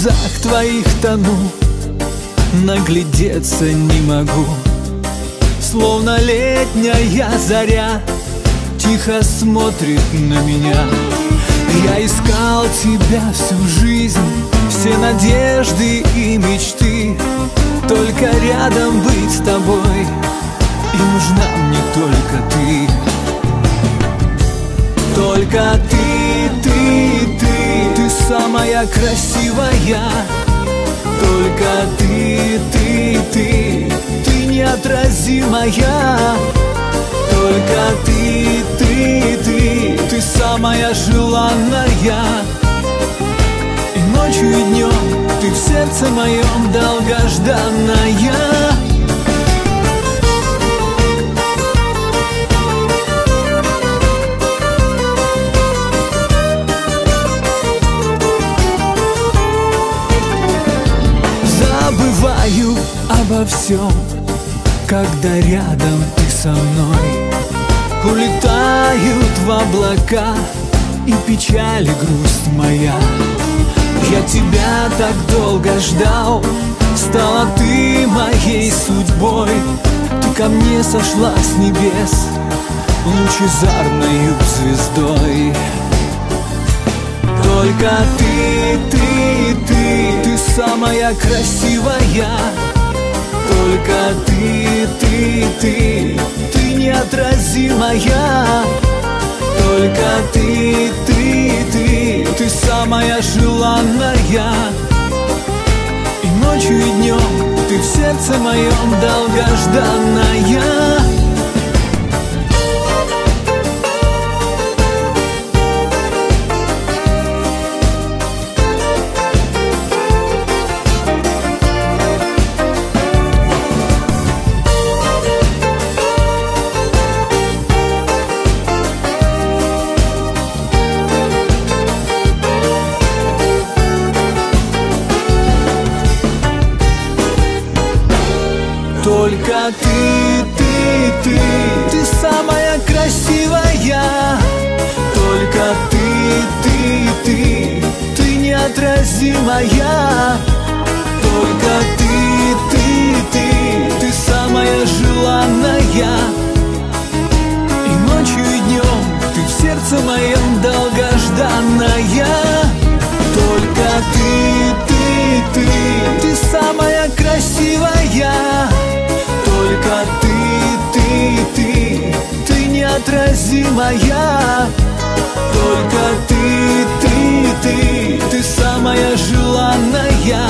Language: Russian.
глазах твоих тону, наглядеться не могу. Словно летняя заря тихо смотрит на меня. Я искал тебя всю жизнь, все надежды и мечты, только рядом быть с тобой, и нужна мне только ты. Только ты самая красивая. Только ты неотразимая. Только ты самая желанная. И ночью, и днем ты в сердце моем долгожданная. Забываю обо всем, когда рядом ты со мной. Улетают в облака и печаль, и грусть моя. Я тебя так долго ждал, стала ты моей судьбой. Ты ко мне сошла с небес лучезарною звездой. Только ты самая красивая. Только ты неотразимая. Только ты самая желанная. И ночью, и днем ты в сердце моем долгожданная. Только ты самая красивая. Только ты неотразимая. Только ты самая желанная. И ночью, и днем ты в сердце моем долгожданная. Только ты самая красивая. Только ты неотразимая. Только ты самая желанная.